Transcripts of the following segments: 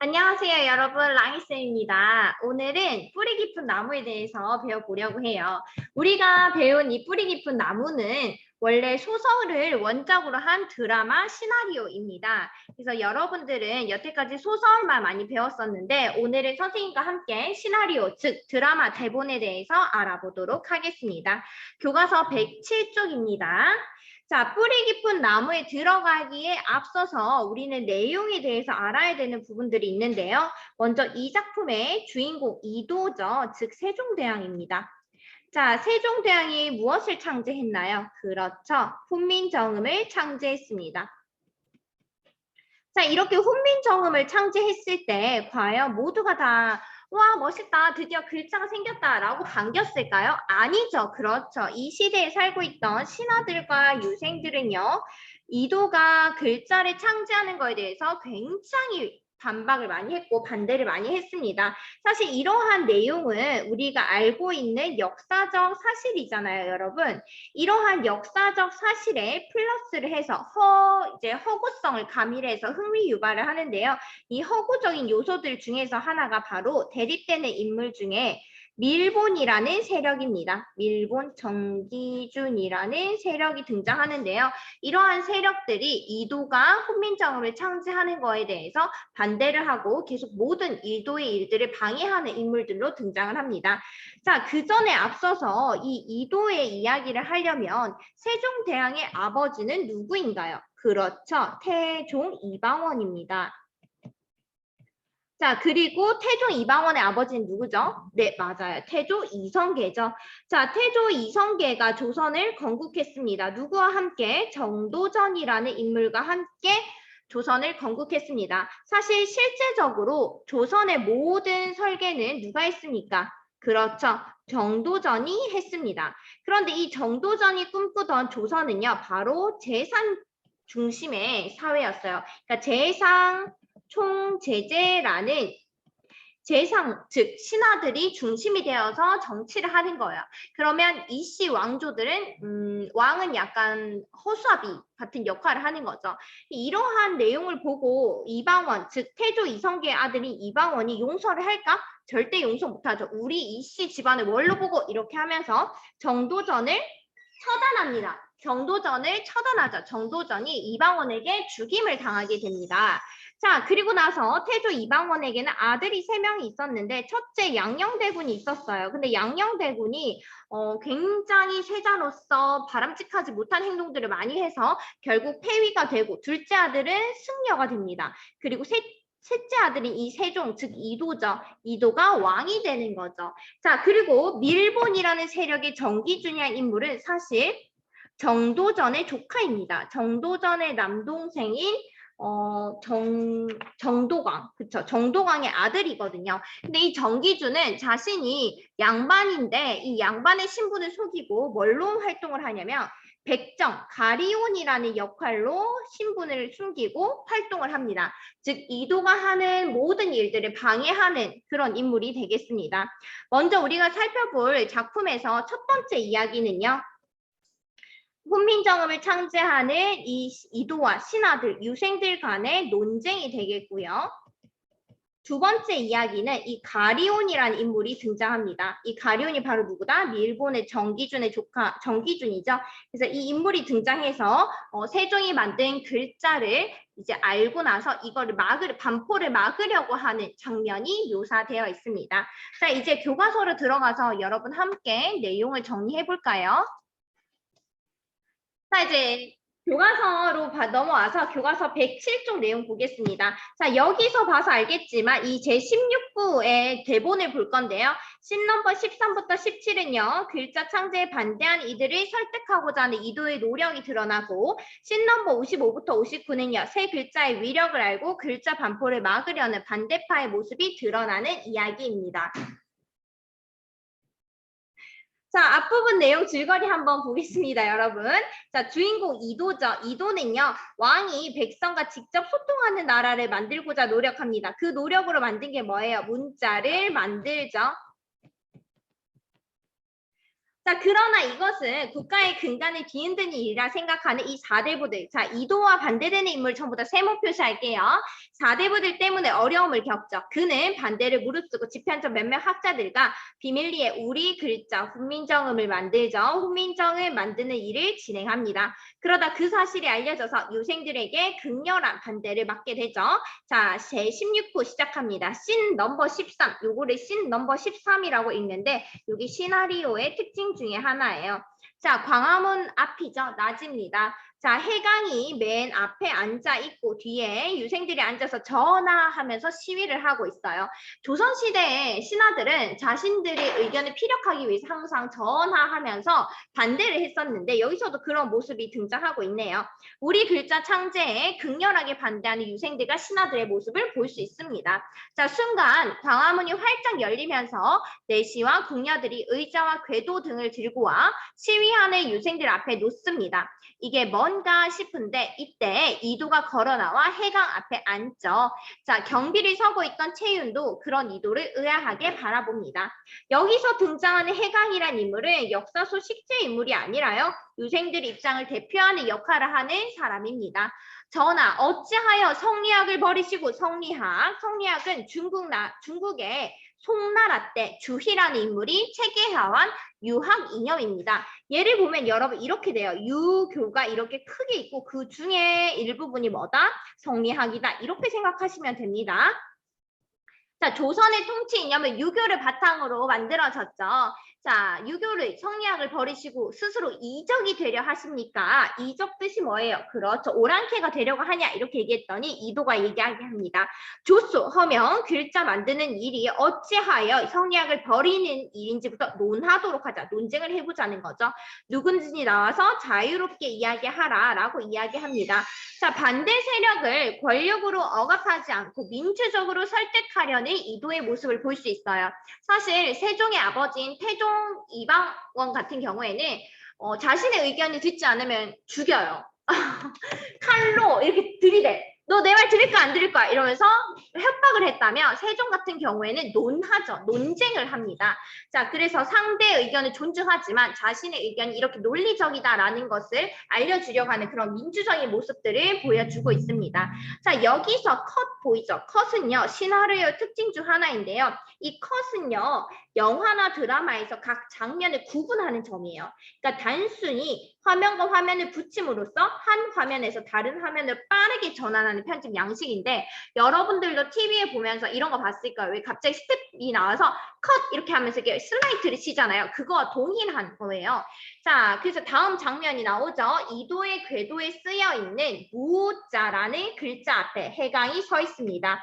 안녕하세요, 여러분. 라이쌤입니다. 오늘은 뿌리 깊은 나무에 대해서 배워보려고 해요. 우리가 배운 이 뿌리 깊은 나무는 원래 소설을 원작으로 한 드라마 시나리오입니다. 그래서 여러분들은 여태까지 소설만 많이 배웠었는데 오늘은 선생님과 함께 시나리오, 즉 드라마 대본에 대해서 알아보도록 하겠습니다. 교과서 107쪽입니다. 자, 뿌리 깊은 나무에 들어가기에 앞서서 우리는 내용에 대해서 알아야 되는 부분들이 있는데요. 먼저 이 작품의 주인공 이도죠. 즉 세종대왕입니다. 자, 세종대왕이 무엇을 창제했나요? 그렇죠. 훈민정음을 창제했습니다. 자, 이렇게 훈민정음을 창제했을 때 과연 모두가 다 와, 멋있다. 드디어 글자가 생겼다라고 반겼을까요? 아니죠. 그렇죠. 이 시대에 살고 있던 신하들과 유생들은요. 이도가 글자를 창제하는 거에 대해서 굉장히 반박을 많이 했고 반대를 많이 했습니다. 사실 이러한 내용은 우리가 알고 있는 역사적 사실이잖아요, 여러분. 이러한 역사적 사실에 플러스를 해서 허구성을 가미해서 흥미 유발을 하는데요. 이 허구적인 요소들 중에서 하나가 바로 대립되는 인물 중에 밀본이라는 세력입니다. 밀본 정기준이라는 세력이 등장하는데요. 이러한 세력들이 이도가 훈민정음을 창제하는 거에 대해서 반대를 하고 계속 모든 이도의 일들을 방해하는 인물들로 등장을 합니다. 자, 그 전에 앞서서 이 이도의 이야기를 하려면 세종대왕의 아버지는 누구인가요? 그렇죠. 태종 이방원입니다. 자, 그리고 태조 이방원의 아버지는 누구죠? 네, 맞아요. 태조 이성계죠. 자, 태조 이성계가 조선을 건국했습니다. 누구와 함께? 정도전이라는 인물과 함께 조선을 건국했습니다. 사실 실제적으로 조선의 모든 설계는 누가 했습니까? 그렇죠. 정도전이 했습니다. 그런데 이 정도전이 꿈꾸던 조선은요, 바로 재산 중심의 사회였어요. 그러니까 재상 총제제라는 재상, 즉 신하들이 중심이 되어서 정치를 하는 거예요. 그러면 이씨 왕조들은 왕은 약간 허수아비 같은 역할을 하는 거죠. 이러한 내용을 보고 이방원, 즉 태조 이성계의 아들인 이방원이 용서를 할까? 절대 용서 못하죠. 우리 이씨 집안을 뭘로 보고 이렇게 하면서 정도전을 처단합니다. 정도전을 처단하죠. 정도전이 이방원에게 죽임을 당하게 됩니다. 자, 그리고 나서 태조 이방원에게는 아들이 3명이 있었는데 첫째 양녕대군이 있었어요. 근데 양녕대군이 굉장히 세자로서 바람직하지 못한 행동들을 많이 해서 결국 폐위가 되고 둘째 아들은 승려가 됩니다. 그리고 셋째 아들인 이 세종, 즉 이도죠. 이도가 왕이 되는 거죠. 자, 그리고 밀본이라는 세력의 정기준이라는 인물은 사실 정도전의 조카입니다. 정도전의 남동생인 정도광, 그쵸? 정도광의 아들이거든요. 근데 이 정기준은 자신이 양반인데 이 양반의 신분을 속이고 뭘로 활동을 하냐면 백정, 가리온이라는 역할로 신분을 숨기고 활동을 합니다. 즉 이도가 하는 모든 일들을 방해하는 그런 인물이 되겠습니다. 먼저 우리가 살펴볼 작품에서 첫 번째 이야기는요. 훈민정음을 창제하는 이 이도와 신하들, 유생들 간의 논쟁이 되겠고요. 두 번째 이야기는 이 가리온이라는 인물이 등장합니다. 이 가리온이 바로 누구다? 일본의 정기준의 조카 정기준이죠. 그래서 이 인물이 등장해서 세종이 만든 글자를 이제 알고 나서 이거를 반포를 막으려고 하는 장면이 묘사되어 있습니다. 자, 이제 교과서로 들어가서 여러분 함께 내용을 정리해 볼까요? 자, 이제 교과서로 넘어와서 교과서 107쪽 내용 보겠습니다. 자, 여기서 봐서 알겠지만 이 제16부의 대본을 볼 건데요. 씬넘버 13부터 17은요. 글자 창제에 반대한 이들을 설득하고자 하는 이도의 노력이 드러나고 씬넘버 55부터 59는요. 새 글자의 위력을 알고 글자 반포를 막으려는 반대파의 모습이 드러나는 이야기입니다. 자, 앞부분 내용 줄거리 한번 보겠습니다, 여러분. 자, 주인공 이도죠. 이도는요, 왕이 백성과 직접 소통하는 나라를 만들고자 노력합니다. 그 노력으로 만든 게 뭐예요? 문자를 만들죠. 자, 그러나 이것은 국가의 근간을 뒤흔드는 일이라 생각하는 이 4대부들. 자, 이도와 반대되는 인물 전부 다 세모 표시할게요. 4대부들 때문에 어려움을 겪죠. 그는 반대를 무릅쓰고 지편적 몇몇 학자들과 비밀리에 우리 글자 훈민정음을 만들죠. 훈민정음을 만드는 일을 진행합니다. 그러다 그 사실이 알려져서 유생들에게 극렬한 반대를 받게 되죠. 자, 제16부 시작합니다. 씬 넘버 13. 요거를 씬 넘버 13이라고 읽는데 여기 시나리오의 특징 중에 하나예요. 자, 광화문 앞이죠. 낮입니다. 자, 해강이 맨 앞에 앉아 있고 뒤에 유생들이 앉아서 전하하면서 시위를 하고 있어요. 조선시대의 신하들은 자신들의 의견을 피력하기 위해서 항상 전하하면서 반대를 했었는데 여기서도 그런 모습이 등장하고 있네요. 우리 글자 창제에 극렬하게 반대하는 유생들과 신하들의 모습을 볼 수 있습니다. 자, 순간 광화문이 활짝 열리면서 내시와 궁녀들이 의자와 궤도 등을 들고 와 시위하는 유생들 앞에 놓습니다. 이게 뭔가 싶은데 이때 이도가 걸어 나와 해강 앞에 앉죠. 자, 경비를 서고 있던 채윤도 그런 이도를 의아하게 바라봅니다. 여기서 등장하는 해강이란 인물은 역사소 식재 인물이 아니라요. 유생들 입장을 대표하는 역할을 하는 사람입니다. 전하, 어찌하여 성리학을 버리시고 성리학은 중국의 송나라 때 주희라는 인물이 체계화한 유학 이념입니다. 예를 보면 여러분 이렇게 돼요. 유교가 이렇게 크게 있고 그 중에 일부분이 뭐다? 성리학이다. 이렇게 생각하시면 됩니다. 자, 조선의 통치 이념은 유교를 바탕으로 만들어졌죠. 자, 유교를 성리학을 버리시고 스스로 이적이 되려 하십니까? 이적 뜻이 뭐예요? 그렇죠. 오랑캐가 되려고 하냐? 이렇게 얘기했더니 이도가 얘기하게 합니다. 조수, 허명, 글자 만드는 일이 어찌하여 성리학을 버리는 일인지부터 논하도록 하자. 논쟁을 해보자는 거죠. 누군지 나와서 자유롭게 이야기하라라고 이야기합니다. 자, 반대 세력을 권력으로 억압하지 않고 민주적으로 설득하려는 이도의 모습을 볼 수 있어요. 사실 세종의 아버지인 태종 이방원 같은 경우에는 자신의 의견을 듣지 않으면 죽여요. 칼로 이렇게 들이대. 너 내 말 들을 거야 안 들을 거야 이러면서 협박을 했다면 세종 같은 경우에는 논하죠. 논쟁을 합니다. 자, 그래서 상대의 의견을 존중하지만 자신의 의견이 이렇게 논리적이다라는 것을 알려주려고 하는 그런 민주적인 모습들을 보여주고 있습니다. 자, 여기서 컷 보이죠? 컷은요 시나리오 특징 중 하나인데요. 이 컷은요 영화나 드라마에서 각 장면을 구분하는 점이에요. 그러니까 단순히 화면과 화면을 붙임으로써 한 화면에서 다른 화면을 빠르게 전환하는 편집 양식인데 여러분들도 TV에 보면서 이런 거 봤을 거예요. 왜 갑자기 스텝이 나와서 컷 이렇게 하면서 이렇게 슬라이드를 치잖아요. 그거와 동일한 거예요. 자, 그래서 다음 장면이 나오죠. 이도의 궤도에 쓰여 있는 무자라는 글자 앞에 해강이 서 있습니다.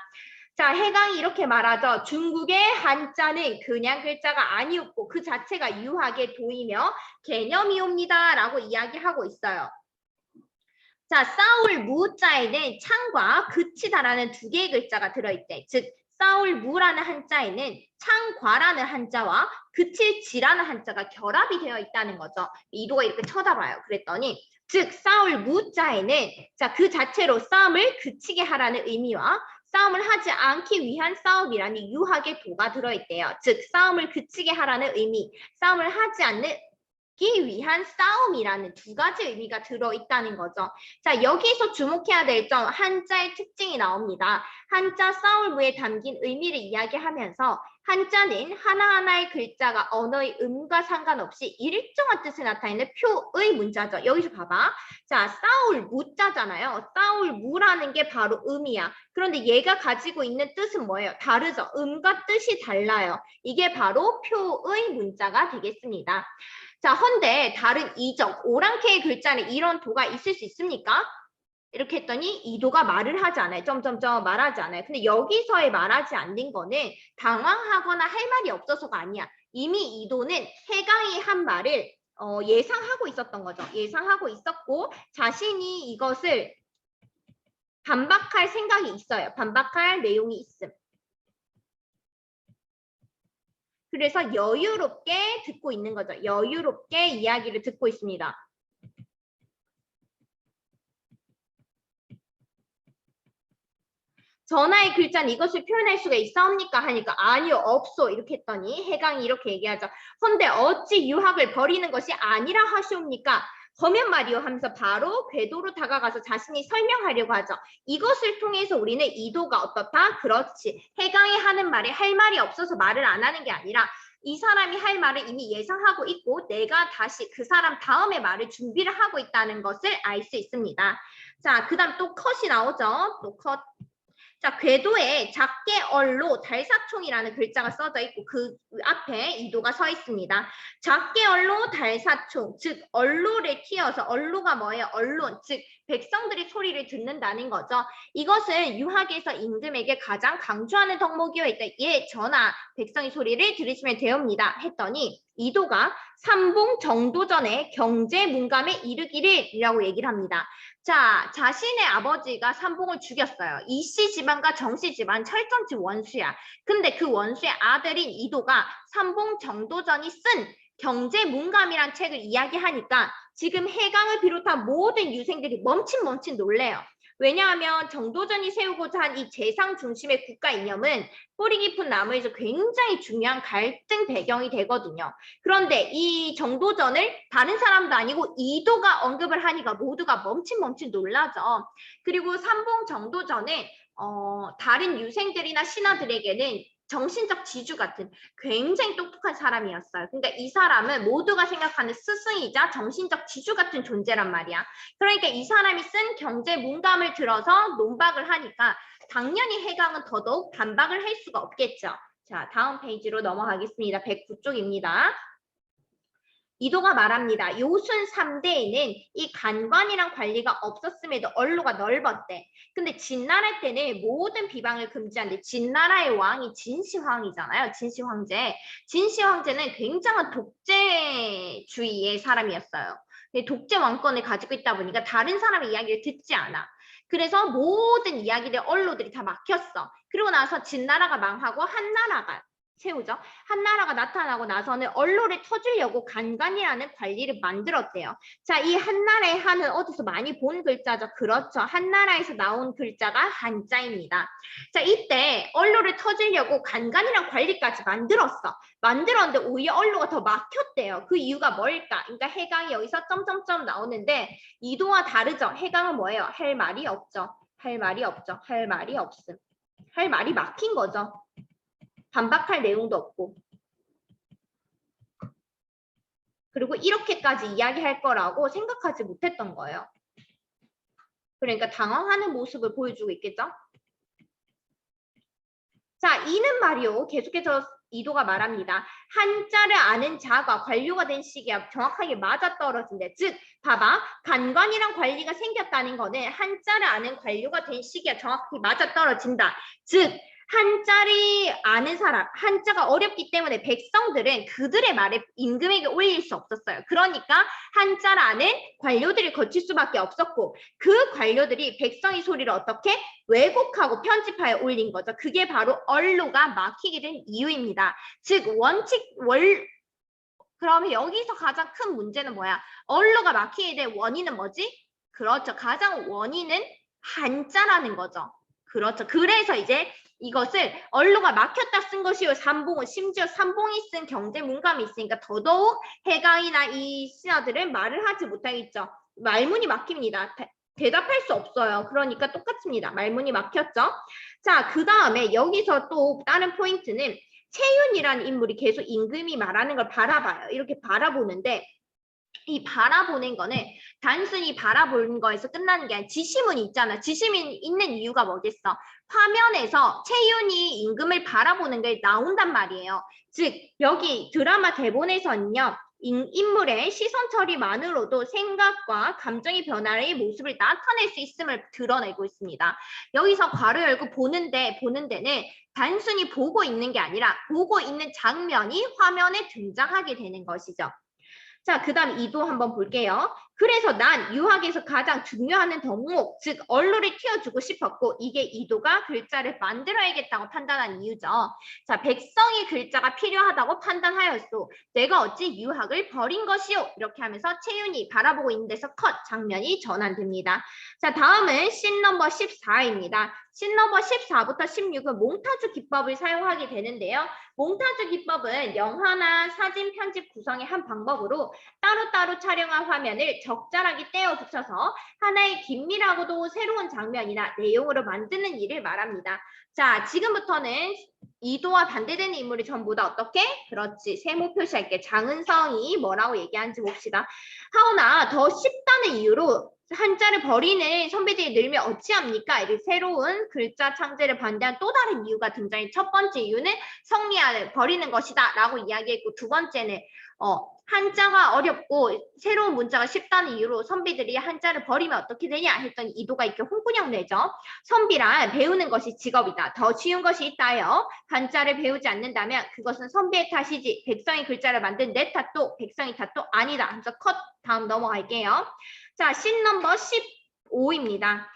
자, 해강이 이렇게 말하죠. 중국의 한자는 그냥 글자가 아니었고 그 자체가 유학의 도이며 개념이옵니다. 라고 이야기하고 있어요. 자, 싸울 무자에는 창과 그치다라는 두 개의 글자가 들어있대. 즉, 싸울 무라는 한자에는 창과라는 한자와 그칠지라는 한자가 결합이 되어 있다는 거죠. 이도가 이렇게 쳐다봐요. 그랬더니 즉, 싸울 무자에는 자, 그 자체로 싸움을 그치게 하라는 의미와 싸움을 하지 않기 위한 싸움이라는 유학의 도가 들어있대요. 즉, 싸움을 그치게 하라는 의미, 싸움을 하지 않기 위한 싸움이라는 두 가지 의미가 들어있다는 거죠. 자, 여기서 주목해야 될 점, 한자의 특징이 나옵니다. 한자 싸울무에 담긴 의미를 이야기하면서 한자는 하나하나의 글자가 언어의 음과 상관없이 일정한 뜻을 나타내는 표의 문자죠. 여기서 봐봐. 자, 싸울 무자잖아요. 싸울 무라는 게 바로 음이야. 그런데 얘가 가지고 있는 뜻은 뭐예요? 다르죠. 음과 뜻이 달라요. 이게 바로 표의 문자가 되겠습니다. 자, 헌데 다른 이적, 오랑캐의 글자는 이런 도가 있을 수 있습니까? 이렇게 했더니 이도가 말을 하지 않아요. 점점점 말하지 않아요. 근데 여기서의 말하지 않는 거는 당황하거나 할 말이 없어서가 아니야. 이미 이도는 해강이 한 말을 예상하고 있었던 거죠. 예상하고 있었고 자신이 이것을 반박할 생각이 있어요. 반박할 내용이 있음. 그래서 여유롭게 듣고 있는 거죠. 여유롭게 이야기를 듣고 있습니다. 전하의 글자는 이것을 표현할 수가 있사옵니까? 하니까 아니요, 없소. 이렇게 했더니 해강이 이렇게 얘기하죠. 헌데 어찌 유학을 버리는 것이 아니라 하시옵니까? 거면 말이요 하면서 바로 궤도로 다가가서 자신이 설명하려고 하죠. 이것을 통해서 우리는 이도가 어떻다? 그렇지. 해강이 하는 말에 할 말이 없어서 말을 안 하는 게 아니라 이 사람이 할 말을 이미 예상하고 있고 내가 다시 그 사람 다음에 말을 준비를 하고 있다는 것을 알 수 있습니다. 자, 그 다음 또 컷이 나오죠. 또 컷. 자, 궤도에 작게 얼로 달사총이라는 글자가 써져 있고 그 앞에 이도가 서 있습니다. 작게 얼로 달사총, 즉 얼로를 튀어서 얼로가 뭐예요? 언론, 즉 백성들이 소리를 듣는다는 거죠. 이것을 유학에서 임금에게 가장 강조하는 덕목이어 있다. 예, 전하, 백성의 소리를 들으시면 되옵니다. 했더니 이도가 삼봉 정도전에 경제 문감에 이르기를이라고 얘기를 합니다. 자, 자신의 아버지가 삼봉을 죽였어요. 이씨 집안과 정씨 집안 철전지 원수야. 근데 그 원수의 아들인 이도가 삼봉 정도전이 쓴 경제 문감이란 책을 이야기하니까 지금 해강을 비롯한 모든 유생들이 멈칫멈칫 놀래요. 왜냐하면 정도전이 세우고자 한 이 재상 중심의 국가 이념은 뿌리 깊은 나무에서 굉장히 중요한 갈등 배경이 되거든요. 그런데 이 정도전을 다른 사람도 아니고 이도가 언급을 하니까 모두가 멈칫멈칫 놀라죠. 그리고 삼봉 정도전은 다른 유생들이나 신하들에게는 정신적 지주 같은 굉장히 똑똑한 사람이었어요. 그러니까 이 사람은 모두가 생각하는 스승이자 정신적 지주 같은 존재란 말이야. 그러니까 이 사람이 쓴 경제 문감을 들어서 논박을 하니까 당연히 해강은 더더욱 반박을 할 수가 없겠죠. 자, 다음 페이지로 넘어가겠습니다. 109쪽입니다. 이도가 말합니다. 요순 3대에는 이 간관이란 관리가 없었음에도 언로가 넓었대. 근데 진나라 때는 모든 비방을 금지한데 진나라의 왕이 진시황이잖아요. 진시황제. 진시황제는 굉장한 독재주의의 사람이었어요. 독재 왕권을 가지고 있다 보니까 다른 사람의 이야기를 듣지 않아. 그래서 모든 이야기들 언로들이 다 막혔어. 그리고 나서 진나라가 망하고 한나라가 세우죠. 한나라가 나타나고 나서는 언로를 터주려고 간관이라는 관리를 만들었대요. 자, 이 한나라의 한은 어디서 많이 본 글자죠? 그렇죠. 한나라에서 나온 글자가 한자입니다. 자, 이때 언로를 터주려고 간관이라는 관리까지 만들었어. 만들었는데 오히려 언로가 더 막혔대요. 그 이유가 뭘까? 그러니까 해강이 여기서 점점점 나오는데 이도와 다르죠. 해강은 뭐예요? 할 말이 없죠. 할 말이 없죠. 할 말이 없음. 할 말이 막힌 거죠. 반박할 내용도 없고. 그리고 이렇게까지 이야기할 거라고 생각하지 못했던 거예요. 그러니까 당황하는 모습을 보여주고 있겠죠? 자, 이는 말이요. 계속해서 이도가 말합니다. 한자를 아는 자가 관료가 된 시기와 정확하게 맞아떨어진대. 즉, 봐봐. 간관이란 관리가 생겼다는 거는 한자를 아는 관료가 된 시기와 정확히 맞아떨어진다. 즉, 한자를 아는 사람, 한자가 어렵기 때문에 백성들은 그들의 말에 임금에게 올릴 수 없었어요. 그러니까 한자를 아는 관료들이 거칠 수밖에 없었고 그 관료들이 백성의 소리를 어떻게 왜곡하고 편집하여 올린 거죠. 그게 바로 언로가 막히게 된 이유입니다. 즉 그러면 여기서 가장 큰 문제는 뭐야? 언로가 막히게 된 원인은 뭐지? 그렇죠. 가장 원인은 한자라는 거죠. 그렇죠. 그래서 이제 이것을 언로가 막혔다 쓴 것이요. 삼봉은 심지어 삼봉이 쓴 경제 문감이 있으니까 더더욱 해강이나 이 신하들은 말을 하지 못하겠죠. 말문이 막힙니다. 대답할 수 없어요. 그러니까 똑같습니다. 말문이 막혔죠. 자, 그 다음에 여기서 또 다른 포인트는 채윤이라는 인물이 계속 임금이 말하는 걸 바라봐요. 이렇게 바라보는데 이 바라보는 거는 단순히 바라보는 거에서 끝나는 게 아니라 지시문이 있잖아. 지시문이 있는 이유가 뭐겠어? 화면에서 채윤이 임금을 바라보는 게 나온단 말이에요. 즉 여기 드라마 대본에서는요. 인물의 시선 처리만으로도 생각과 감정의 변화의 모습을 나타낼 수 있음을 드러내고 있습니다. 여기서 괄호 열고 보는 데는 단순히 보고 있는 게 아니라 보고 있는 장면이 화면에 등장하게 되는 것이죠. 자, 그 다음 이도 한번 볼게요. 그래서 난 유학에서 가장 중요한 덕목, 즉 언론을 띄워주고 싶었고 이게 이도가 글자를 만들어야겠다고 판단한 이유죠. 자, 백성이 글자가 필요하다고 판단하였소. 내가 어찌 유학을 버린 것이오. 이렇게 하면서 채윤이 바라보고 있는 데서 컷 장면이 전환됩니다. 자, 다음은 씬 넘버 14입니다. 씬 넘버 14부터 16은 몽타주 기법을 사용하게 되는데요. 몽타주 기법은 영화나 사진 편집 구성의 한 방법으로 따로따로 촬영한 화면을 적절하게 떼어 붙여서 하나의 긴밀하고도 새로운 장면이나 내용으로 만드는 일을 말합니다. 자, 지금부터는 이도와 반대되는 인물이 전부 다 어떻게? 그렇지. 세모 표시할게. 장은성이 뭐라고 얘기하는지 봅시다. 하오나 더 쉽다는 이유로 한자를 버리는 선배들이 늘면 어찌합니까? 이렇게 새로운 글자 창제를 반대한 또 다른 이유가 등장해. 첫 번째 이유는 성리화를 버리는 것이다 라고 이야기했고 두 번째는 한자가 어렵고 새로운 문자가 쉽다는 이유로 선비들이 한자를 버리면 어떻게 되냐 했더니 이도가 이렇게 홍군형 내죠. 선비란 배우는 것이 직업이다. 더 쉬운 것이 있다요. 한자를 배우지 않는다면 그것은 선비의 탓이지 백성이 글자를 만든 내 탓도 백성의 탓도 아니다. 그래서 컷 다음 넘어갈게요. 자, 씬 넘버 15입니다.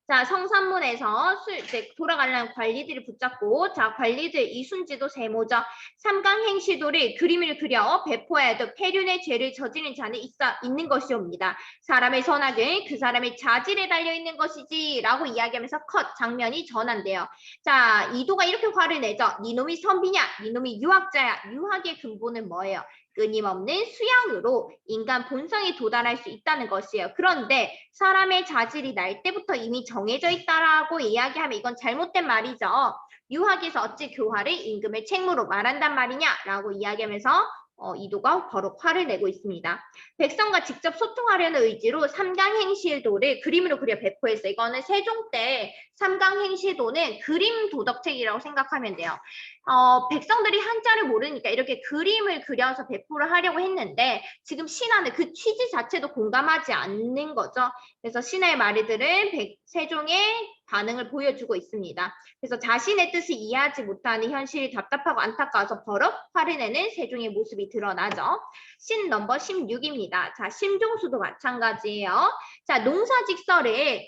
자, 성산문에서 이제 돌아가려는 관리들을 붙잡고, 자, 관리들 이순지도 세모죠. 삼강행시도를 그림을 그려 배포해도 폐륜의 죄를 저지른 자는 있는 것이옵니다. 사람의 선악은 그 사람의 자질에 달려있는 것이지 라고 이야기하면서 컷 장면이 전환돼요. 자, 이도가 이렇게 화를 내죠. 니놈이 선비냐? 니놈이 유학자야. 유학의 근본은 뭐예요? 끊임없는 수양으로 인간 본성에 도달할 수 있다는 것이에요. 그런데 사람의 자질이 날 때부터 이미 정해져 있다라고 이야기하면 이건 잘못된 말이죠. 유학에서 어찌 교화를 임금의 책무로 말한단 말이냐라고 이야기하면서 이도가 바로 화를 내고 있습니다. 백성과 직접 소통하려는 의지로 삼강행실도를 그림으로 그려 배포했어요. 이거는 세종 때 삼강행실도는 그림 도덕책이라고 생각하면 돼요. 백성들이 한자를 모르니까 이렇게 그림을 그려서 배포를 하려고 했는데 지금 신하는 그 취지 자체도 공감하지 않는 거죠. 그래서 신하의 말들은 세종의 반응을 보여주고 있습니다. 그래서 자신의 뜻을 이해하지 못하는 현실이 답답하고 안타까워서 버럭 화를 내는 세종의 모습이 드러나죠. 씬 넘버 16입니다. 자, 심종수도 마찬가지예요. 자, 농사직설을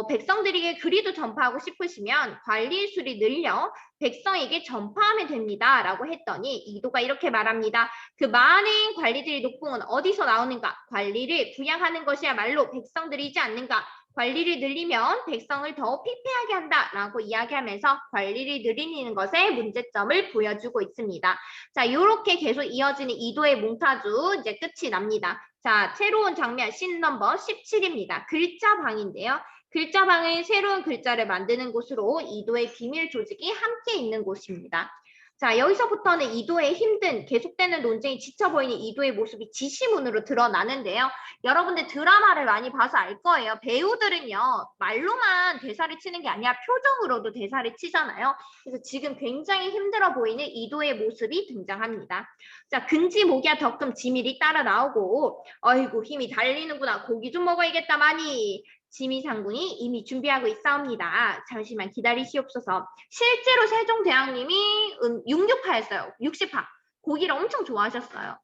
백성들에게 그리도 전파하고 싶으시면 관리술이 늘려 백성에게 전파하면 됩니다. 라고 했더니 이도가 이렇게 말합니다. 그 많은 관리들이 녹봉은 어디서 나오는가? 관리를 부양하는 것이야말로 백성들이지 않는가? 관리를 늘리면 백성을 더 피폐하게 한다라고 이야기하면서 관리를 늘리는 것에 문제점을 보여주고 있습니다. 자, 이렇게 계속 이어지는 이도의 몽타주 이제 끝이 납니다. 자, 새로운 장면 씬 넘버 17입니다. 글자방인데요. 글자방은 새로운 글자를 만드는 곳으로 이도의 비밀 조직이 함께 있는 곳입니다. 자, 여기서부터는 이도의 힘든 계속되는 논쟁이 지쳐 보이는 이도의 모습이 지시문으로 드러나는데요. 여러분들 드라마를 많이 봐서 알 거예요. 배우들은요, 말로만 대사를 치는 게 아니라 표정으로도 대사를 치잖아요. 그래서 지금 굉장히 힘들어 보이는 이도의 모습이 등장합니다. 자, 근지 목이야 덕금 지밀이 따라 나오고, 어이구 힘이 달리는구나. 고기 좀 먹어야겠다 많이. 지미상군이 이미 준비하고 있사옵니다. 잠시만 기다리시옵소서. 실제로 세종대왕님이 66파였어요. 60파. 고기를 엄청 좋아하셨어요.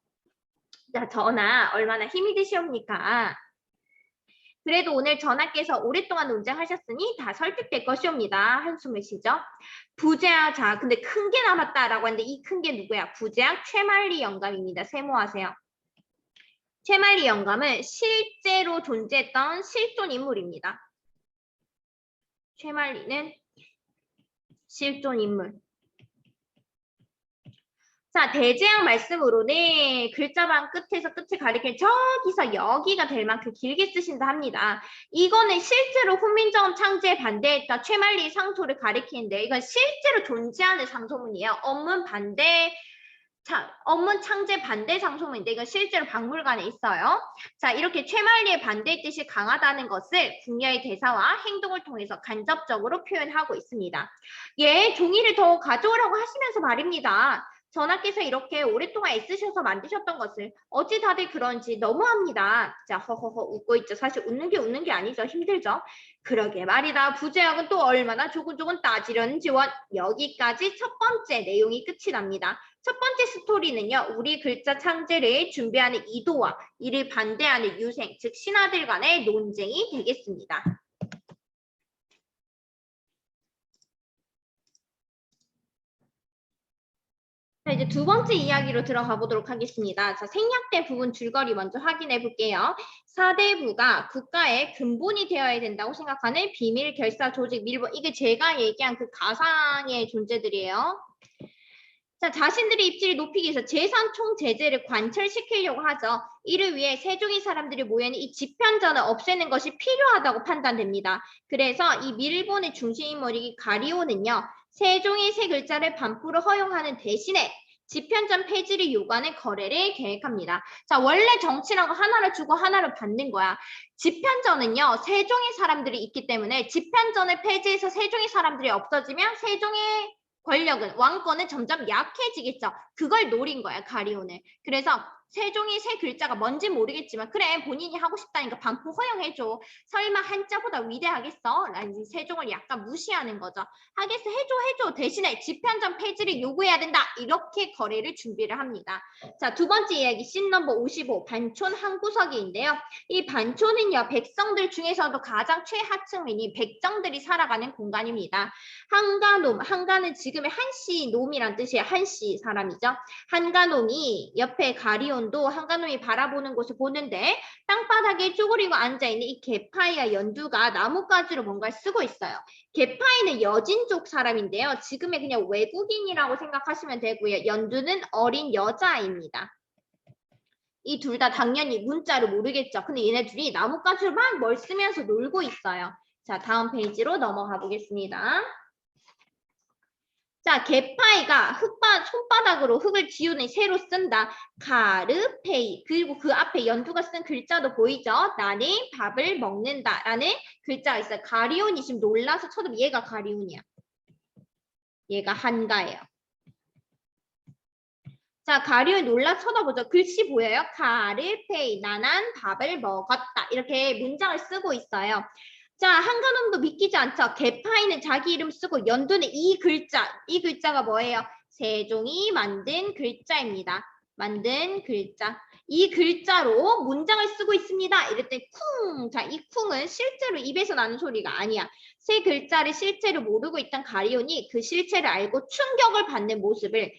자, 전하 얼마나 힘이 드시옵니까? 그래도 오늘 전하께서 오랫동안 논쟁하셨으니 다 설득될 것이옵니다. 한숨을 쉬죠. 부재학, 자, 근데 큰 게 남았다라고 하는데 이 큰 게 누구야? 부재학 최만리 영감입니다. 세모하세요. 최만리 영감은 실제로 존재했던 실존 인물입니다. 최만리는 실존 인물. 자, 대재앙 말씀으로는 글자방 끝에서 끝을 가리킬 저기서 여기가 될 만큼 길게 쓰신다 합니다. 이거는 실제로 훈민정음 창제에 반대했던 최만리 상소를 가리키는데 이건 실제로 존재하는 상소문이에요. 업문 반대 업문 창제 반대 상소문인데 이건 실제로 박물관에 있어요. 자, 이렇게 최만리의 반대의 뜻이 강하다는 것을 궁녀의 대사와 행동을 통해서 간접적으로 표현하고 있습니다. 예, 종이를 더 가져오라고 하시면서 말입니다. 전하께서 이렇게 오랫동안 애쓰셔서 만드셨던 것을 어찌 다들 그런지 너무합니다. 자, 허허허 웃고 있죠. 사실 웃는 게 아니죠. 힘들죠. 그러게 말이다. 부제학은 또 얼마나 조근조근 따지려는 지원. 여기까지 첫 번째 내용이 끝이 납니다. 첫 번째 스토리는요. 우리 글자 창제를 준비하는 이도와 이를 반대하는 유생, 즉 신하들 간의 논쟁이 되겠습니다. 자, 이제 두 번째 이야기로 들어가 보도록 하겠습니다. 자, 생략된 부분 줄거리 먼저 확인해 볼게요. 사대부가 국가의 근본이 되어야 된다고 생각하는 비밀 결사 조직 밀본. 이게 제가 얘기한 그 가상의 존재들이에요. 자, 자신들의 입지를 높이기 위해서 재산 총제재를 관철시키려고 하죠. 이를 위해 세종의 사람들이 모여있는 이 집현전을 없애는 것이 필요하다고 판단됩니다. 그래서 이 밀본의 중심 인물이 가리오는요. 세종의 세 글자를 반포로 허용하는 대신에 집현전 폐지를 요구하는 거래를 계획합니다. 자, 원래 정치란 거 하나를 주고 하나를 받는 거야. 집현전은요. 세종의 사람들이 있기 때문에 집현전을 폐지해서 세종의 사람들이 없어지면 세종의 권력은 왕권은 점점 약해지겠죠. 그걸 노린 거야, 가리오는. 그래서 세종이 세 글자가 뭔지 모르겠지만 그래 본인이 하고 싶다니까 반포 허용해줘. 설마 한자보다 위대하겠어? 라는 세종을 약간 무시하는 거죠. 하겠어, 해줘. 대신에 집현전 폐지를 요구해야 된다. 이렇게 거래를 준비를 합니다. 자, 두 번째 이야기 씬 넘버 55 반촌 한 구석이인데요. 이 반촌은요 백성들 중에서도 가장 최하층이니 백정들이 살아가는 공간입니다. 한가는 지금의 한씨 놈이란 뜻이에요. 한씨 사람이죠. 한가놈이 옆에 가리온도 한가놈이 바라보는 곳을 보는데 땅바닥에 쪼그리고 앉아있는 이 개파이와 연두가 나뭇가지로 뭔가를 쓰고 있어요. 개파이는 여진족 사람인데요. 지금의 그냥 외국인이라고 생각하시면 되고요. 연두는 어린 여자아이입니다. 이 둘 다 당연히 문자를 모르겠죠. 근데 얘네 둘이 나뭇가지로 막 뭘 쓰면서 놀고 있어요. 자, 다음 페이지로 넘어가 보겠습니다. 자, 개파이가 손바닥으로 흙을 지우는 새로 쓴다. 가르페이. 그리고 그 앞에 연두가 쓴 글자도 보이죠? 나는 밥을 먹는다. 라는 글자가 있어요. 가리온이 지금 놀라서 쳐도 얘가 가리온이야. 얘가 한가예요. 자, 가리온 놀라 쳐다보죠. 글씨 보여요? 가르페이. 나는 밥을 먹었다. 이렇게 문장을 쓰고 있어요. 자, 한가놈도 믿기지 않죠. 개파이는 자기 이름 쓰고 연두는 이 글자가 뭐예요? 세종이 만든 글자입니다. 만든 글자. 이 글자로 문장을 쓰고 있습니다. 이럴 때 쿵. 자, 이 쿵은 실제로 입에서 나는 소리가 아니야. 세 글자를 실제로 모르고 있던 가리온이 그 실체를 알고 충격을 받는 모습을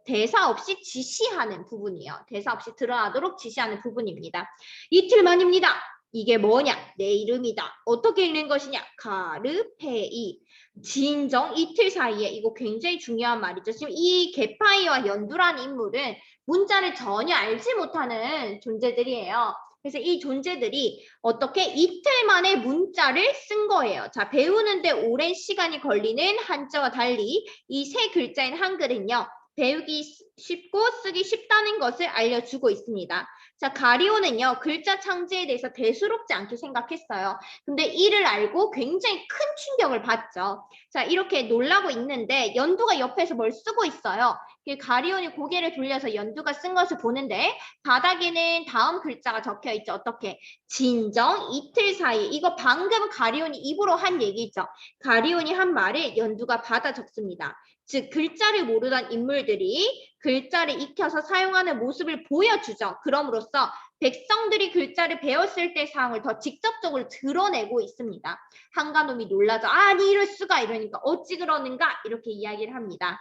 대사 없이 지시하는 부분이에요. 대사 없이 드러나도록 지시하는 부분입니다. 이틀 만입니다. 이게 뭐냐? 내 이름이다. 어떻게 읽는 것이냐? 가르페이. 진정 이틀 사이에 이거 굉장히 중요한 말이죠. 지금 이 개파이와 연두라는 인물은 문자를 전혀 알지 못하는 존재들이에요. 그래서 이 존재들이 어떻게 이틀 만에 문자를 쓴 거예요. 자, 배우는데 오랜 시간이 걸리는 한자와 달리 이 세 글자인 한글은요. 배우기 쉽고 쓰기 쉽다는 것을 알려주고 있습니다. 자, 가리오는요. 글자 창제에 대해서 대수롭지 않게 생각했어요. 근데 이를 알고 굉장히 큰 충격을 받죠. 자, 이렇게 놀라고 있는데 연두가 옆에서 뭘 쓰고 있어요. 가리온이 고개를 돌려서 연두가 쓴 것을 보는데 바닥에는 다음 글자가 적혀 있죠. 어떻게? 진정 이틀 사이. 이거 방금 가리온이 입으로 한 얘기죠. 가리온이 한 말을 연두가 받아 적습니다. 즉 글자를 모르던 인물들이 글자를 익혀서 사용하는 모습을 보여주죠. 그럼으로써 백성들이 글자를 배웠을 때 상황을 더 직접적으로 드러내고 있습니다. 한가놈이 놀라죠. 아니 이럴 수가 이러니까 어찌 그러는가 이렇게 이야기를 합니다.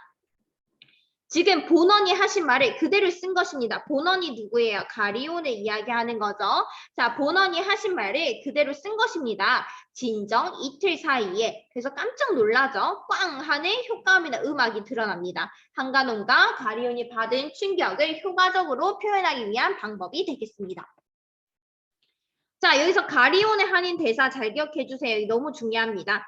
지금 본원이 하신 말을 그대로 쓴 것입니다. 본원이 누구예요? 가리온을 이야기하는 거죠. 자, 본원이 하신 말을 그대로 쓴 것입니다. 진정 이틀 사이에. 그래서 깜짝 놀라죠. 꽝 하는 효과음이나 음악이 드러납니다. 한가놈과 가리온이 받은 충격을 효과적으로 표현하기 위한 방법이 되겠습니다. 자, 여기서 가리온의 한인 대사 잘 기억해 주세요. 너무 중요합니다.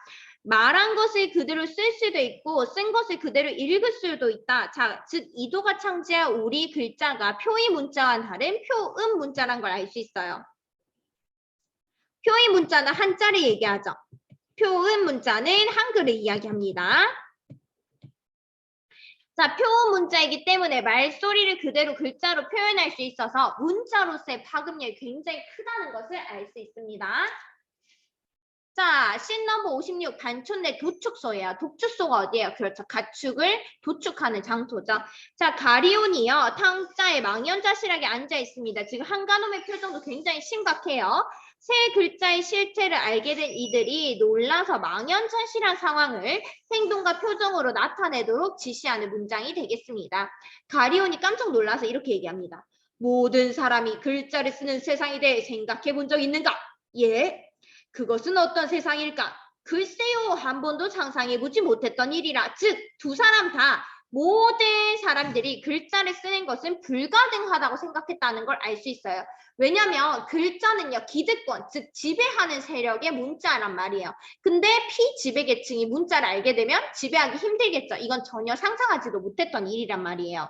말한 것을 그대로 쓸 수도 있고 쓴 것을 그대로 읽을 수도 있다. 자, 즉 이도가 창제한 우리 글자가 표의 문자와는 다른 표음 문자란 걸 알 수 있어요. 표의 문자는 한자를 얘기하죠. 표음 문자는 한글을 이야기합니다. 자, 표본 문자이기 때문에 말소리를 그대로 글자로 표현할 수 있어서 문자로서의 파급력이 굉장히 크다는 것을 알 수 있습니다. 자, 씬 넘버 56 반촌내 도축소예요. 도축소가 어디예요? 그렇죠. 가축을 도축하는 장소죠. 자, 가리온이요. 탕자에 망연자실하게 앉아 있습니다. 지금 한가놈의 표정도 굉장히 심각해요. 세 글자의 실체를 알게 된 이들이 놀라서 망연자실한 상황을 행동과 표정으로 나타내도록 지시하는 문장이 되겠습니다. 가리온이 깜짝 놀라서 이렇게 얘기합니다. 모든 사람이 글자를 쓰는 세상에 대해 생각해 본 적 있는가? 예. 그것은 어떤 세상일까? 글쎄요, 한 번도 상상해보지 못했던 일이라. 즉, 두 사람 다 모든 사람들이 글자를 쓰는 것은 불가능하다고 생각했다는 걸 알 수 있어요. 왜냐하면 글자는요, 기득권, 즉 지배하는 세력의 문자란 말이에요. 근데 피지배계층이 문자를 알게 되면 지배하기 힘들겠죠. 이건 전혀 상상하지도 못했던 일이란 말이에요.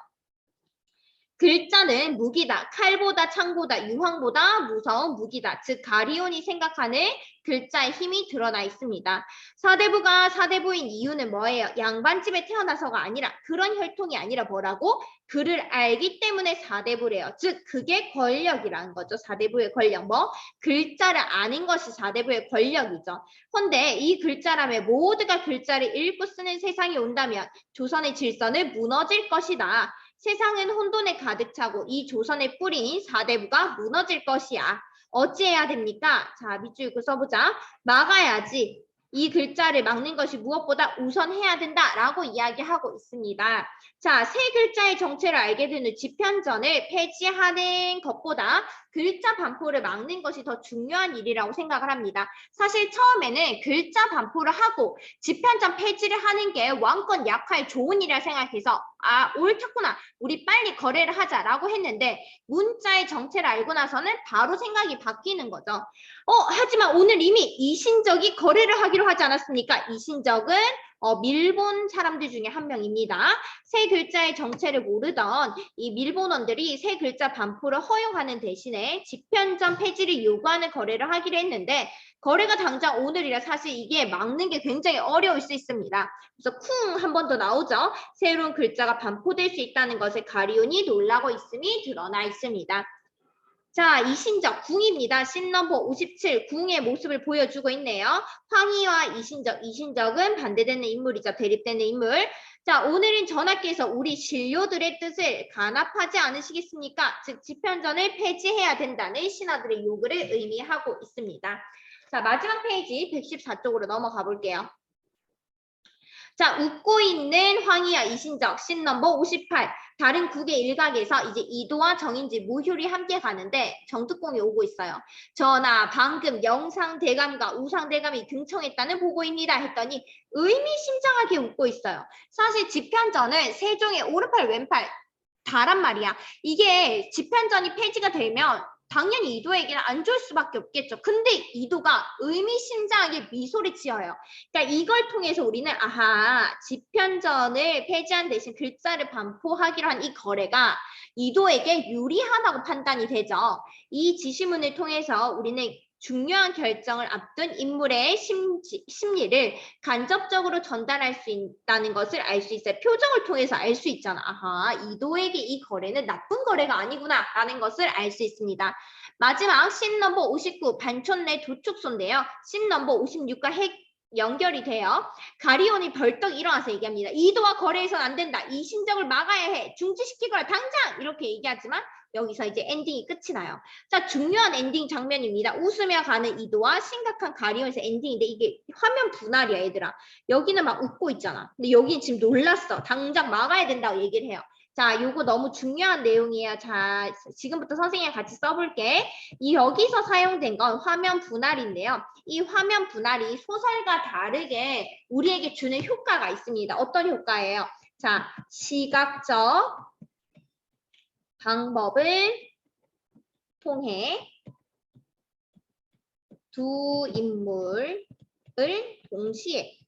글자는 무기다. 칼보다 창보다 유황보다 무서운 무기다. 즉 가리온이 생각하는 글자의 힘이 드러나 있습니다. 사대부가 사대부인 이유는 뭐예요? 양반집에 태어나서가 아니라 그런 혈통이 아니라 뭐라고? 글을 알기 때문에 사대부래요. 즉 그게 권력이라는 거죠. 사대부의 권력. 뭐? 글자를 아는 것이 사대부의 권력이죠. 그런데 이 글자라면 모두가 글자를 읽고 쓰는 세상이 온다면 조선의 질서는 무너질 것이다. 세상은 혼돈에 가득 차고 이 조선의 뿌리인 사대부가 무너질 것이야. 어찌해야 됩니까? 자, 밑줄 긋고 써보자. 막아야지. 이 글자를 막는 것이 무엇보다 우선해야 된다라고 이야기하고 있습니다. 자, 세 글자의 정체를 알게 되는 집현전을 폐지하는 것보다 글자 반포를 막는 것이 더 중요한 일이라고 생각을 합니다. 사실 처음에는 글자 반포를 하고 집현전 폐지를 하는 게 왕권 약화에 좋은 일이라 생각해서 옳겠구나. 우리 빨리 거래를 하자라고 했는데 문자의 정체를 알고 나서는 바로 생각이 바뀌는 거죠. 하지만 오늘 이미 이신적이 거래를 하기로 하지 않았습니까? 이신적은 밀본 사람들 중에 한 명입니다. 세 글자의 정체를 모르던 이 밀본원들이 세 글자 반포를 허용하는 대신에 집현전 폐지를 요구하는 거래를 하기로 했는데 거래가 당장 오늘이라 사실 이게 막는 게 굉장히 어려울 수 있습니다. 그래서 쿵 한 번 더 나오죠. 새로운 글자가 반포될 수 있다는 것에 가리온이 놀라고 있음이 드러나 있습니다. 자, 이신적, 궁입니다. 씬 넘버 57, 궁의 모습을 보여주고 있네요. 황희와 이신적, 이신적은 반대되는 인물이죠. 대립되는 인물. 자, 오늘은 전하께서 우리 신료들의 뜻을 간합하지 않으시겠습니까? 즉, 집현전을 폐지해야 된다는 신하들의 요구를 의미하고 있습니다. 자, 마지막 페이지 114쪽으로 넘어가 볼게요. 자, 웃고 있는 황희와 이신적, 씬 넘버 58. 다른 국의 일각에서 이제 이도와 정인지 무효리 함께 가는데 정특공이 오고 있어요. 전하, 방금 영상대감과 우상대감이 등청했다는 보고입니다. 했더니 의미심장하게 웃고 있어요. 사실 집현전은 세종의 오른팔 왼팔 다란 말이야. 이게 집현전이 폐지가 되면 당연히 이도에게는 안 좋을 수밖에 없겠죠. 근데 이도가 의미심장하게 미소를 지어요. 그러니까 이걸 통해서 우리는 집현전을 폐지한 대신 글자를 반포하기로 한 이 거래가 이도에게 유리하다고 판단이 되죠. 이 지시문을 통해서 우리는 중요한 결정을 앞둔 인물의 심리를 간접적으로 전달할 수 있다는 것을 알 수 있어요. 표정을 통해서 알 수 있잖아. 이도에게 이 거래는 나쁜 거래가 아니구나 라는 것을 알 수 있습니다. 마지막 씬 넘버 59 반촌내 도축소인데요. 씬 넘버 56과 연결이 돼요. 가리온이 벌떡 일어나서 얘기합니다. 이도와 거래해서는 안 된다. 이 신적을 막아야 해. 중지시키거라 당장! 이렇게 얘기하지만 여기서 이제 엔딩이 끝이 나요. 자, 중요한 엔딩 장면입니다. 웃으며 가는 이도와 심각한 가리온에서 엔딩인데 이게 화면 분할이야, 얘들아. 여기는 막 웃고 있잖아. 근데 여기는 지금 놀랐어. 당장 막아야 된다고 얘기를 해요. 자, 요거 너무 중요한 내용이에요. 자, 지금부터 선생님이 같이 써볼게. 여기서 사용된 건 화면 분할인데요. 이 화면 분할이 소설과 다르게 우리에게 주는 효과가 있습니다. 어떤 효과예요? 자, 시각적 방법을 통해 두 인물을 동시에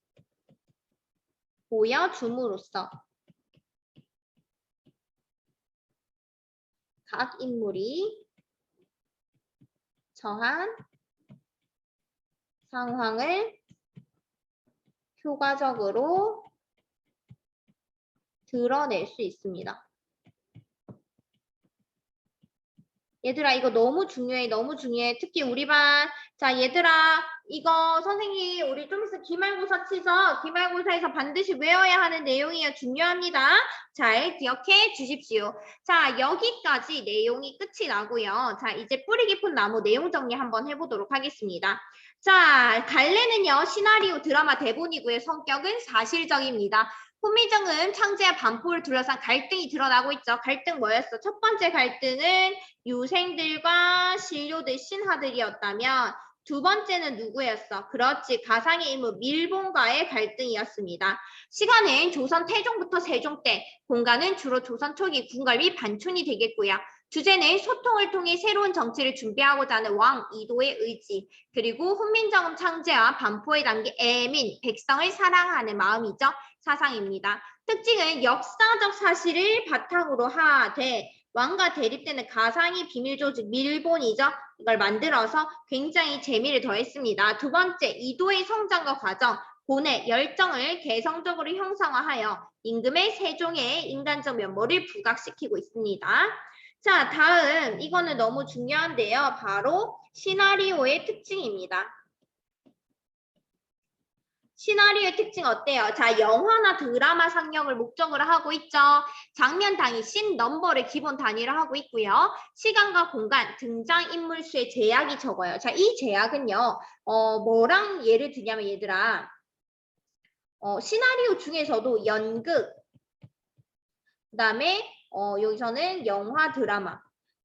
보여줌으로써 각 인물이 처한 상황을 효과적으로 드러낼 수 있습니다. 얘들아 이거 너무 중요해. 너무 중요해. 특히 우리 반. 자 얘들아 이거 선생님 우리 좀 있어 기말고사 치서 기말고사에서 반드시 외워야 하는 내용이에요. 중요합니다. 잘 기억해 주십시오. 자 여기까지 내용이 끝이 나고요. 자 이제 뿌리 깊은 나무 내용 정리 한번 해보도록 하겠습니다. 자 갈래는요 시나리오 드라마 대본이고요. 성격은 사실적입니다. 후미정음 창제와 반포를 둘러싼 갈등이 드러나고 있죠. 갈등 뭐였어? 첫 번째 갈등은 유생들과 신료들 신하들이었다면 두 번째는 누구였어? 그렇지. 가상의 인물 밀본과의 갈등이었습니다. 시간은 조선 태종부터 세종 때, 공간은 주로 조선 초기 군갈 및 반춘이 되겠고요. 주제는 소통을 통해 새로운 정치를 준비하고자 하는 왕 이도의 의지, 그리고 훈민정음 창제와 반포에 담긴 애민, 백성을 사랑하는 마음이죠. 사상입니다. 특징은 역사적 사실을 바탕으로 하되 왕과 대립되는 가상의 비밀 조직 밀본이죠. 이걸 만들어서 굉장히 재미를 더했습니다. 두 번째, 이도의 성장과 과정, 본의 열정을 개성적으로 형상화하여 임금의 세종의 인간적 면모를 부각시키고 있습니다. 자, 다음 이거는 너무 중요한데요. 바로 시나리오의 특징입니다. 시나리오의 특징 어때요? 자, 영화나 드라마 상영을 목적으로 하고 있죠. 장면 단위, 씬 넘버를 기본 단위로 하고 있고요. 시간과 공간, 등장인물 수의 제약이 적어요. 자, 이 제약은요. 뭐랑 예를 들냐면 얘들아. 시나리오 중에서도 연극, 그다음에 여기서는 영화, 드라마.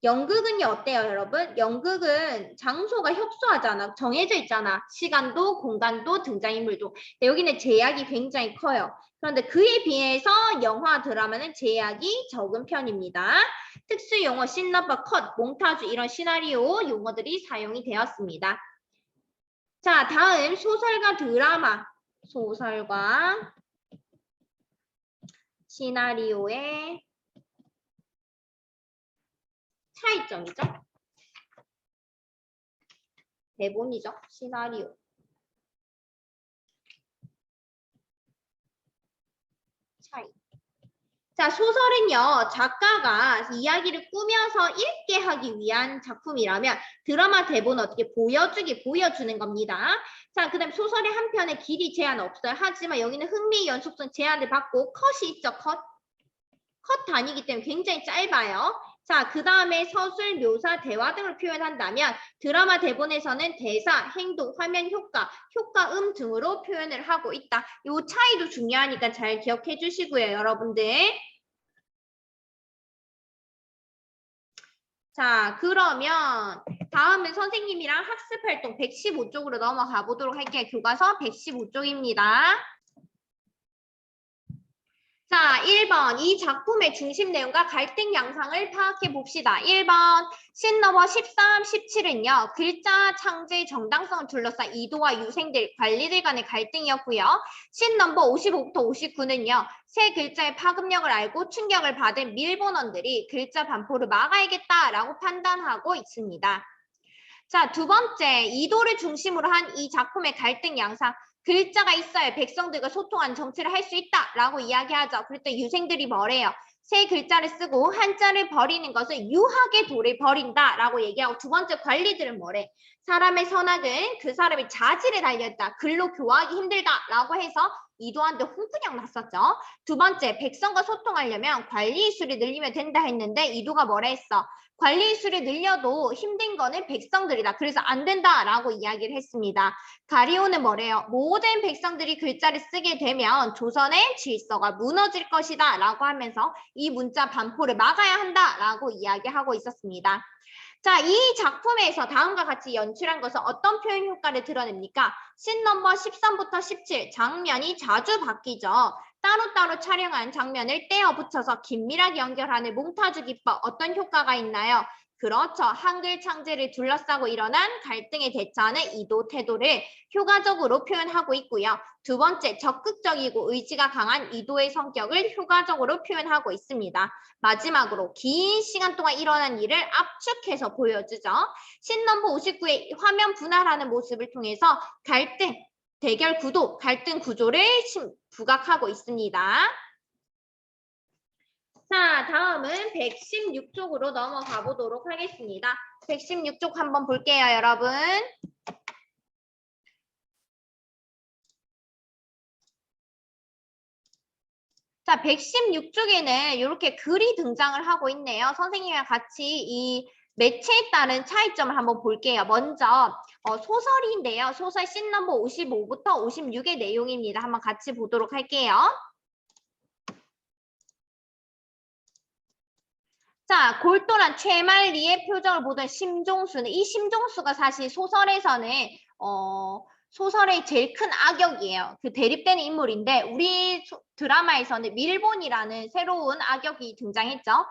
연극은요 어때요 여러분? 연극은 장소가 협소하잖아. 정해져 있잖아. 시간도 공간도 등장인물도. 근데 여기는 제약이 굉장히 커요. 그런데 그에 비해서 영화 드라마는 제약이 적은 편입니다. 특수용어, 씬넘버, 컷, 몽타주 이런 시나리오 용어들이 사용이 되었습니다. 자 다음 소설과 드라마. 소설과 시나리오의 차이점이죠. 대본이죠. 시나리오. 차이. 자, 소설은요, 작가가 이야기를 꾸며서 읽게 하기 위한 작품이라면 드라마 대본은 어떻게 보여주는 겁니다. 자, 그 다음 소설의 한 편의 길이 제한 없어요. 하지만 여기는 흥미 연속성 제한을 받고 컷이 있죠, 컷. 컷 단위이기 때문에 굉장히 짧아요. 자, 그 다음에 서술, 묘사, 대화 등을 표현한다면 드라마 대본에서는 대사, 행동, 화면 효과, 효과음 등으로 표현을 하고 있다. 이 차이도 중요하니까 잘 기억해 주시고요, 여러분들. 자, 그러면 다음은 선생님이랑 학습활동 115쪽으로 넘어가 보도록 할게요. 교과서 115쪽입니다. 자, 1번. 이 작품의 중심 내용과 갈등 양상을 파악해 봅시다. 1번. 씬 넘버 13, 17은요. 글자 창제의 정당성을 둘러싼 이도와 유생들, 관리들 간의 갈등이었고요. 씬 넘버 55부터 59는요. 새 글자의 파급력을 알고 충격을 받은 밀본원들이 글자 반포를 막아야겠다라고 판단하고 있습니다. 자, 두 번째. 이도를 중심으로 한 이 작품의 갈등 양상. 글자가 있어야 백성들과 소통하는 정치를 할 수 있다라고 이야기하죠. 그랬더니 유생들이 뭐래요? 새 글자를 쓰고 한자를 버리는 것은 유학의 도를 버린다라고 얘기하고 두 번째 관리들은 뭐래? 사람의 선악은 그 사람의 자질에 달려있다. 글로 교화하기 힘들다라고 해서 이도한테 홍군형 났었죠. 두 번째, 백성과 소통하려면 관리술이 늘리면 된다 했는데 이도가 뭐라 했어? 관리술이 늘려도 힘든 거는 백성들이다. 그래서 안 된다라고 이야기를 했습니다. 가리오는 뭐래요? 모든 백성들이 글자를 쓰게 되면 조선의 질서가 무너질 것이다 라고 하면서 이 문자 반포를 막아야 한다라고 이야기하고 있었습니다. 자, 이 작품에서 다음과 같이 연출한 것은 어떤 표현 효과를 드러냅니까? 씬 넘버 13부터 17 장면이 자주 바뀌죠. 따로따로 촬영한 장면을 떼어 붙여서 긴밀하게 연결하는 몽타주 기법 어떤 효과가 있나요? 그렇죠. 한글 창제를 둘러싸고 일어난 갈등에 대처하는 이도 태도를 효과적으로 표현하고 있고요. 두 번째, 적극적이고 의지가 강한 이도의 성격을 효과적으로 표현하고 있습니다. 마지막으로 긴 시간 동안 일어난 일을 압축해서 보여주죠. 씬 넘버 59의 화면 분할하는 모습을 통해서 갈등, 대결 구도, 갈등 구조를 부각하고 있습니다. 자, 다음은 116쪽으로 넘어가 보도록 하겠습니다. 116쪽 한번 볼게요, 여러분. 자, 116쪽에는 이렇게 글이 등장을 하고 있네요. 선생님이랑 같이 이 매체에 따른 차이점을 한번 볼게요. 먼저 소설인데요. 소설 씬 넘버 55부터 56의 내용입니다. 한번 같이 보도록 할게요. 자, 골똘한 최말리의 표정을 보던 심종수는, 이 심종수가 사실 소설에서는 소설의 제일 큰 악역이에요. 그 대립되는 인물인데 우리 드라마에서는 밀본이라는 새로운 악역이 등장했죠.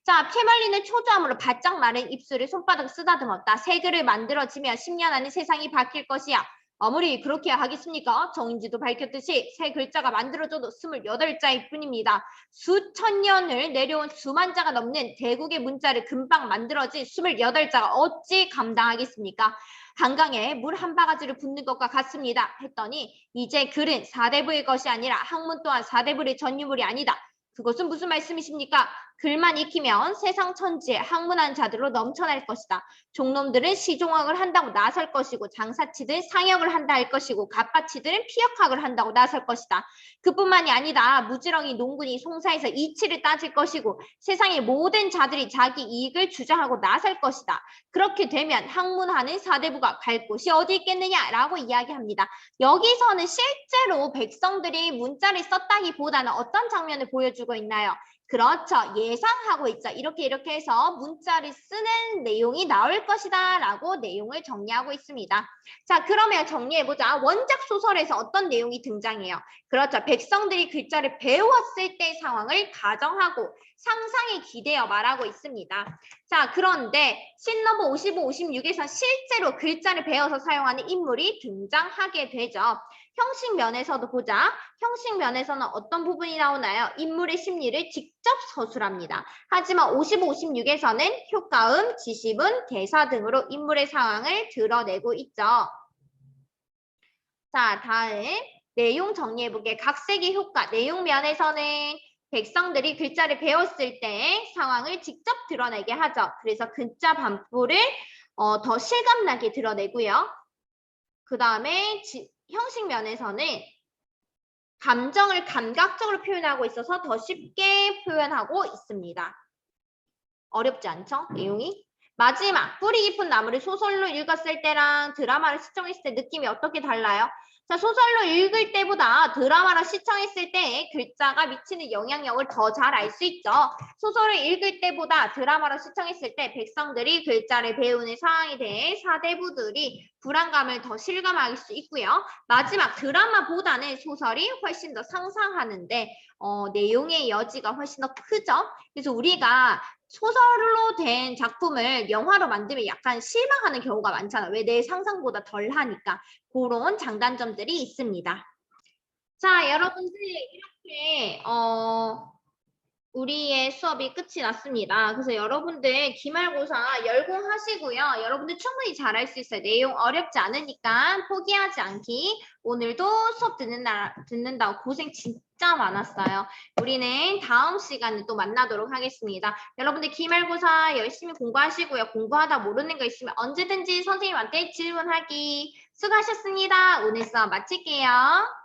자, 최말리는 초조함으로 바짝 마른 입술을 손바닥 쓰다듬었다. 새 글을 만들어지면 10년 안에 세상이 바뀔 것이야. 아무리 그렇게 하겠습니까? 정인지도 밝혔듯이 새 글자가 만들어져도 28자일 뿐입니다. 수천 년을 내려온 수만 자가 넘는 대국의 문자를 금방 만들어진 28자가 어찌 감당하겠습니까? 한강에 물 한 바가지를 붓는 것과 같습니다. 했더니 이제 글은 사대부의 것이 아니라 학문 또한 사대부의 전유물이 아니다. 그것은 무슨 말씀이십니까? 글만 익히면 세상 천지에 학문한 자들로 넘쳐날 것이다. 종놈들은 시종학을 한다고 나설 것이고 장사치들은 상역을 한다 할 것이고 갑바치들은 피역학을 한다고 나설 것이다. 그뿐만이 아니다. 무지렁이 농군이 송사에서 이치를 따질 것이고 세상의 모든 자들이 자기 이익을 주장하고 나설 것이다. 그렇게 되면 학문하는 사대부가 갈 곳이 어디 있겠느냐라고 이야기합니다. 여기서는 실제로 백성들이 문자를 썼다기보다는 어떤 장면을 보여주고 있나요? 그렇죠. 예상하고 있죠. 이렇게 해서 문자를 쓰는 내용이 나올 것이다 라고 내용을 정리하고 있습니다. 자, 그러면 정리해보자. 원작 소설에서 어떤 내용이 등장해요? 그렇죠. 백성들이 글자를 배웠을 때 상황을 가정하고 상상에 기대어 말하고 있습니다. 자, 그런데 씬 넘버 55, 56에서 실제로 글자를 배워서 사용하는 인물이 등장하게 되죠. 형식 면에서도 보자. 형식 면에서는 어떤 부분이 나오나요? 인물의 심리를 직접 서술합니다. 하지만 55, 56에서는 효과음, 지시문, 대사 등으로 인물의 상황을 드러내고 있죠. 자, 다음 내용 정리해볼게. 각색의 효과. 내용 면에서는 백성들이 글자를 배웠을 때 상황을 직접 드러내게 하죠. 그래서 글자 반부를 더 실감나게 드러내고요. 그 다음에 형식 면에서는 감정을 감각적으로 표현하고 있어서 더 쉽게 표현하고 있습니다. 어렵지 않죠? 내용이? 마지막, 뿌리 깊은 나무를 소설로 읽었을 때랑 드라마를 시청했을 때 느낌이 어떻게 달라요? 자, 소설로 읽을 때보다 드라마로 시청했을 때 글자가 미치는 영향력을 더 잘 알 수 있죠. 소설을 읽을 때보다 드라마로 시청했을 때 백성들이 글자를 배우는 상황에 대해 사대부들이 불안감을 더 실감할 수 있고요. 마지막, 드라마보다는 소설이 훨씬 더 상상하는데 내용의 여지가 훨씬 더 크죠. 그래서 우리가 소설로 된 작품을 영화로 만들면 약간 실망하는 경우가 많잖아. 왜? 내 상상보다 덜 하니까. 그런 장단점들이 있습니다. 자, 여러분들 이렇게 우리의 수업이 끝이 났습니다. 그래서 여러분들 기말고사 열공하시고요. 여러분들 충분히 잘할 수 있어요. 내용 어렵지 않으니까 포기하지 않기. 오늘도 수업 듣는다고 고생 진짜 많았어요. 우리는 다음 시간에 또 만나도록 하겠습니다. 여러분들 기말고사 열심히 공부하시고요. 공부하다 모르는 거 있으면 언제든지 선생님한테 질문하기. 수고하셨습니다. 오늘 수업 마칠게요.